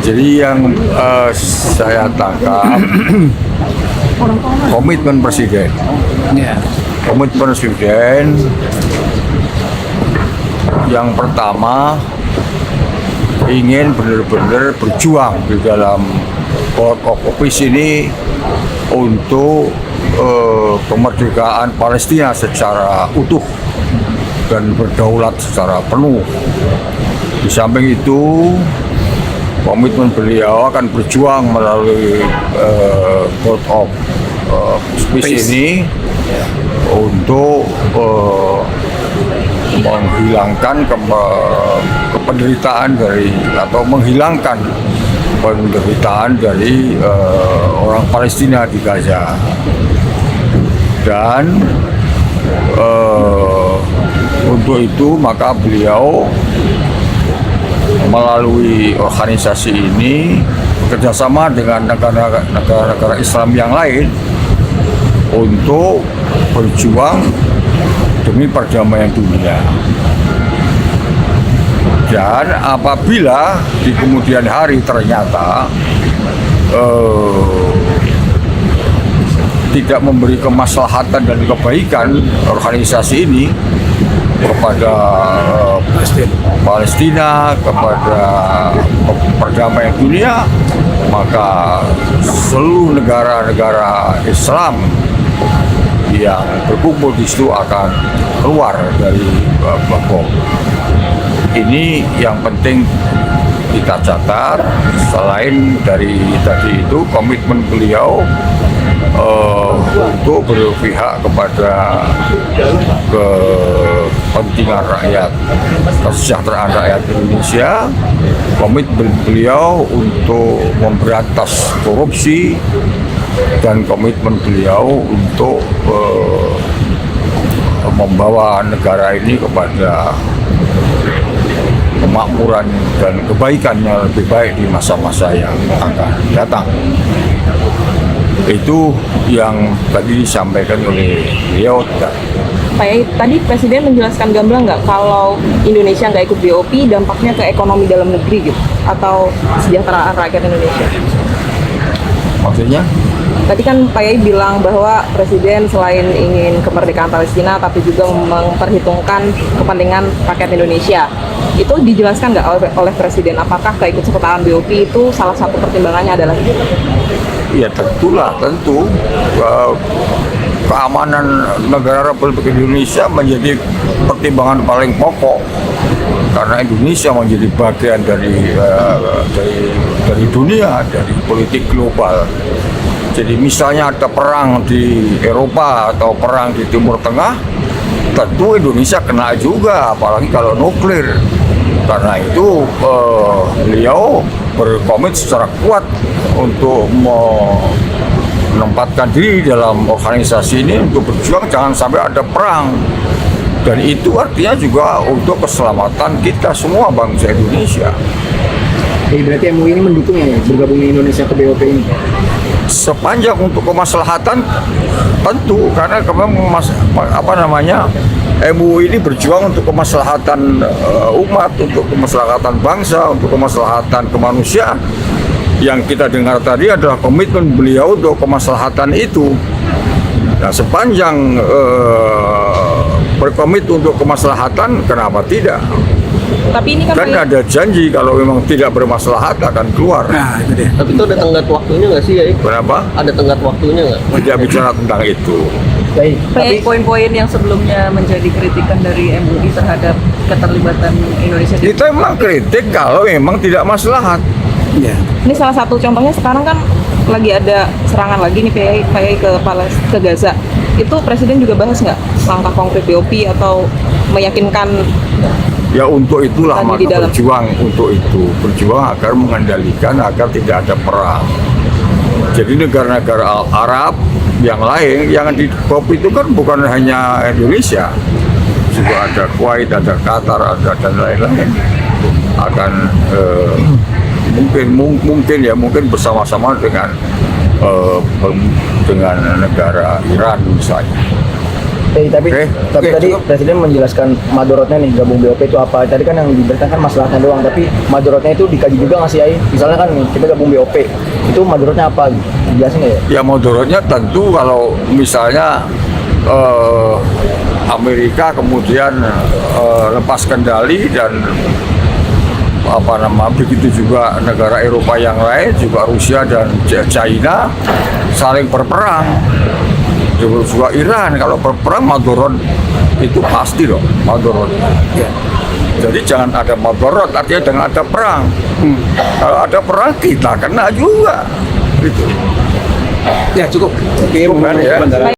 Jadi yang saya tangkap komitmen presiden. Komitmen presiden yang pertama ingin benar-benar berjuang di dalam Court of Peace ini untuk kemerdekaan Palestina secara utuh dan berdaulat secara penuh. Di samping itu, komitmen beliau akan berjuang melalui Court of Peace ini untuk menghilangkan penderitaan dari atau menghilangkan penderitaan dari orang Palestina di Gaza. Dan untuk itu maka beliau melalui organisasi ini bekerjasama dengan negara-negara Islam yang lain untuk berjuang demi perdamaian dunia. Dan apabila di kemudian hari ternyata tidak memberi kemaslahatan dan kebaikan organisasi ini kepada Palestina, kepada perdamaian dunia, maka seluruh negara-negara Islam yang berkumpul di situ akan keluar dari blok. Ini yang penting kita catat. Selain dari tadi itu komitmen beliau untuk berpihak kepada kepentingan rakyat, kesejahteraan rakyat Indonesia, komitmen beliau untuk memberantas korupsi, dan komitmen beliau untuk membawa negara ini kepada kemakmuran dan kebaikan yang lebih baik di masa-masa yang akan datang. Itu yang tadi disampaikan oleh beliau. Pak Yai, tadi Presiden menjelaskan gamblang nggak kalau Indonesia nggak ikut BOP dampaknya ke ekonomi dalam negeri gitu, atau kesejahteraan rakyat Indonesia? Maksudnya? Tadi kan Pak Yai bilang bahwa Presiden selain ingin kemerdekaan Palestina, tapi juga memperhitungkan kepentingan rakyat Indonesia. Itu dijelaskan nggak oleh Presiden? Apakah keikutsertaan BOP itu salah satu pertimbangannya adalah itu? Ya tentu keamanan negara Republik Indonesia menjadi pertimbangan paling pokok karena Indonesia menjadi bagian dari dunia, dari politik global. Jadi misalnya ada perang di Eropa atau perang di Timur Tengah, tentu Indonesia kena juga, apalagi kalau nuklir. Karena itu beliau berkomit secara kuat untuk menempatkan diri dalam organisasi ini untuk berjuang jangan sampai ada perang. Dan itu artinya juga untuk keselamatan kita semua bangsa Indonesia. Berarti MUI ini mendukung ya bergabungnya Indonesia ke BOP ini? Sepanjang untuk kemaslahatan tentu, karena MUI ini berjuang untuk kemaslahatan umat, untuk kemaslahatan bangsa, untuk kemaslahatan kemanusiaan. Yang kita dengar tadi adalah komitmen beliau untuk kemaslahatan itu. Nah, sepanjang berkomit untuk kemaslahatan, kenapa tidak? Tapi ini kan ada janji kalau memang tidak bermaslahat akan keluar. Nah, itu deh. Tapi itu ada tenggat waktunya nggak sih ya? Kenapa? Ada tenggat waktunya nggak? Tidak bicara tentang itu. Baik. Tapi poin-poin yang sebelumnya menjadi kritikan dari MUI terhadap keterlibatan Indonesia di Kita memang kritik kalau memang tidak maslahat. Ya. ini salah satu contohnya sekarang kan lagi ada serangan lagi nih Pak Yai ke Gaza. Itu Presiden juga bahas nggak langkah konkret BOP atau meyakinkan? Ya untuk itulah Tadi maka berjuang untuk itu, berjuang agar mengendalikan agar tidak ada perang. Jadi negara-negara Arab yang lain yang di BOP itu kan bukan hanya Indonesia, juga ada Kuwait, ada Qatar, ada dan lain-lain. Akan mungkin bersama-sama dengan negara Iran misalnya. Tapi Oke, tadi cukup. Presiden menjelaskan madorotnya nih gabung BOP itu apa. Tadi kan yang diberikan kan masalahnya doang, tapi madorotnya itu dikaji juga nggak sih, Ai? Misalnya kan nih, kita gabung BOP, itu madorotnya apa? Jelasin nggak ya? Ya moderatnya tentu kalau misalnya Amerika kemudian lepas kendali dan begitu juga negara Eropa yang lain, juga Rusia dan China saling berperang. Juga Iran kalau berperang madorot itu pasti loh madorot. Ya. Jadi jangan ada madorot, artinya jangan ada perang. Kalau ada perang kita kena juga. Gitu. Ya cukup. Oke, Cukup kan, ya?